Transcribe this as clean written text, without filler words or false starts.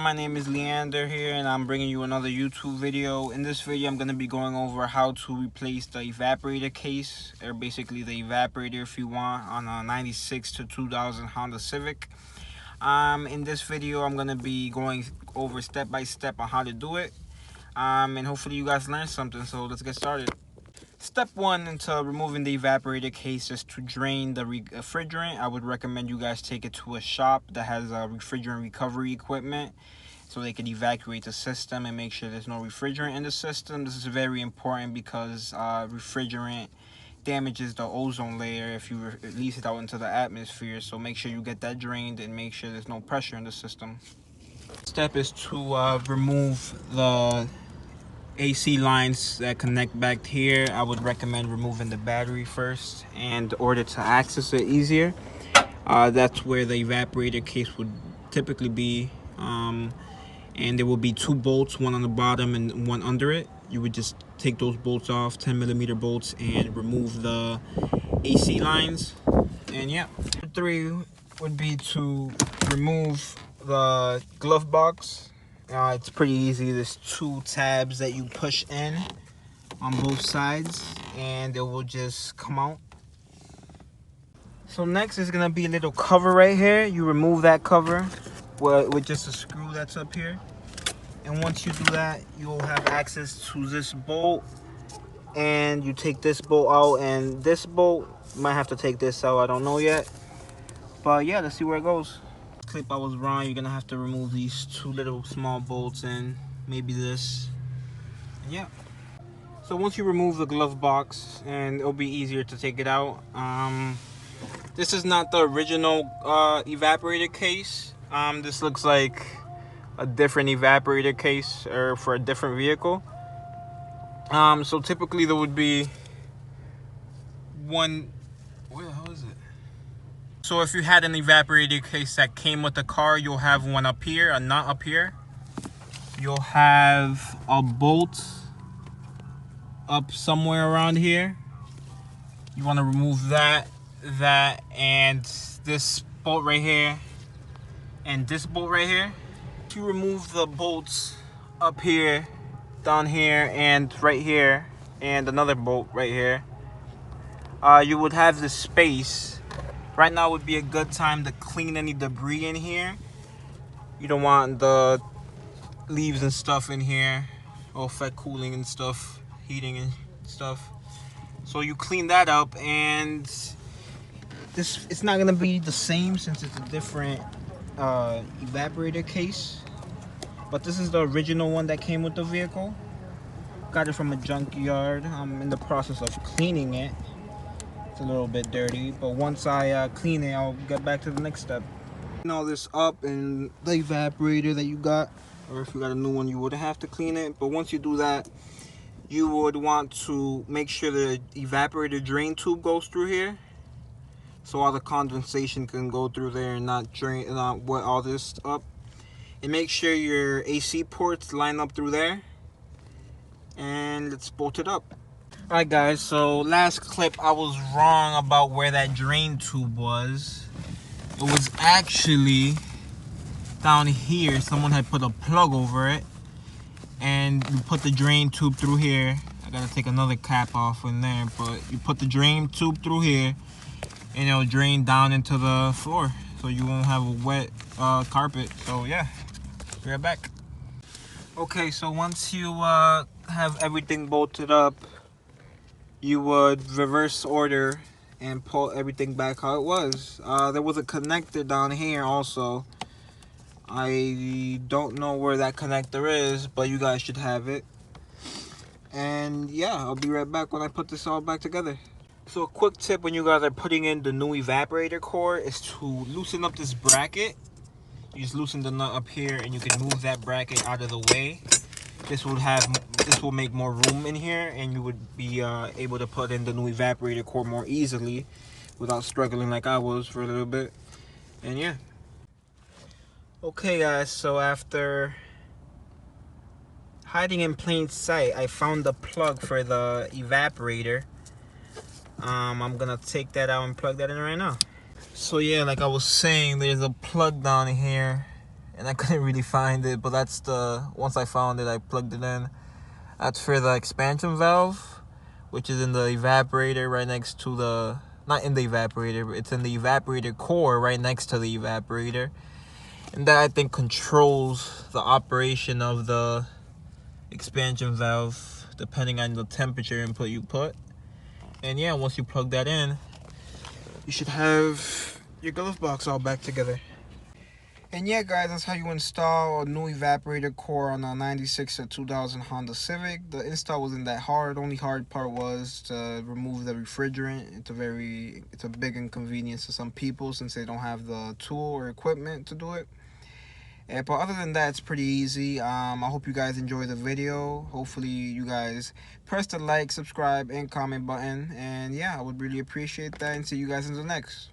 my name is Leander here and I'm bringing you another YouTube video. In this video I'm going to be going over how to replace the evaporator case, or basically the evaporator if you want, on a 96 to 2000 Honda Civic. In this video I'm going to be going over step by step on how to do it, and hopefully you guys learned something, so let's get started. Step one into removing the evaporator case is to drain the refrigerant. I would recommend you guys take it to a shop that has refrigerant recovery equipment so they can evacuate the system and make sure there's no refrigerant in the system. This is very important because refrigerant damages the ozone layer if you release it out into the atmosphere. So make sure you get that drained and make sure there's no pressure in the system. Step is to remove the AC lines that connect back here. I would recommend removing the battery first, and in order to access it easier, that's where the evaporator case would typically be, and there will be two bolts, one on the bottom and one under it. You would just take those bolts off, 10mm bolts, and remove the AC lines. And yeah, step 3 would be to remove the glove box. It's pretty easy. There's two tabs that you push in on both sides and it will just come out. So next is gonna be a little cover right here. You remove that cover with just a screw that's up here, and once you do that, you'll have access to this bolt, and you take this bolt out, and this bolt, you might have to take this out, I don't know yet, but yeah, let's see where it goes. Clip, I was wrong. You're gonna have to remove these two little small bolts and maybe this. Yeah, so once you remove the glove box, and it'll be easier to take it out. This is not the original evaporator case. This looks like a different evaporator case, or for a different vehicle. So typically there would be one. Where the hell is it? So if you had an evaporator case that came with the car, you'll have one up here, a nut up here. You'll have a bolt up somewhere around here. You want to remove that, and this bolt right here, and this bolt right here. If you remove the bolts up here, down here, and right here, and another bolt right here, you would have the space. Right now would be a good time to clean any debris in here. You don't want the leaves and stuff in here, or affect cooling and stuff, heating and stuff. So you clean that up, and it's not gonna be the same since it's a different evaporator case. But this is the original one that came with the vehicle. Got it from a junkyard. I'm in the process of cleaning it. It's a little bit dirty, but once I clean it, I'll get back to the next step. Clean all this up in the evaporator that you got, or if you got a new one, you would have to clean it. But once you do that, you would want to make sure the evaporator drain tube goes through here, so all the condensation can go through there and not wet all this up. And make sure your AC ports line up through there, and let's bolt it up. Alright guys, so last clip I was wrong about where that drain tube was. It was actually down here. Someone had put a plug over it, and you put the drain tube through here. I gotta take another cap off in there, but you put the drain tube through here and it'll drain down into the floor, so you won't have a wet carpet. So yeah, be right back. Okay, so once you have everything bolted up, you would reverse order and pull everything back how it was. There was a connector down here also. I don't know where that connector is, but you guys should have it. And yeah, I'll be right back when I put this all back together. So a quick tip when you guys are putting in the new evaporator core is to loosen up this bracket. You just loosen the nut up here and you can move that bracket out of the way. This will make more room in here, and you would be able to put in the new evaporator core more easily without struggling like I was for a little bit. And yeah. Okay guys, so after hiding in plain sight, I found the plug for the evaporator. I'm gonna take that out and plug that in right now. So yeah, like I was saying, there's a plug down here and I couldn't really find it, but that's the, once I found it, I plugged it in. That's for the expansion valve, which is in the evaporator right next to the, not in the evaporator, but it's in the evaporator core right next to the evaporator. And that, I think, controls the operation of the expansion valve depending on the temperature input you put. And yeah, once you plug that in, you should have your glove box all back together. And yeah, guys, that's how you install a new evaporator core on a 96 or 2000 Honda Civic. The install wasn't that hard. The only hard part was to remove the refrigerant. It's a big inconvenience to some people since they don't have the tool or equipment to do it. But other than that, it's pretty easy. I hope you guys enjoy the video. Hopefully you guys press the like, subscribe, and comment button. And yeah, I would really appreciate that, and see you guys in the next.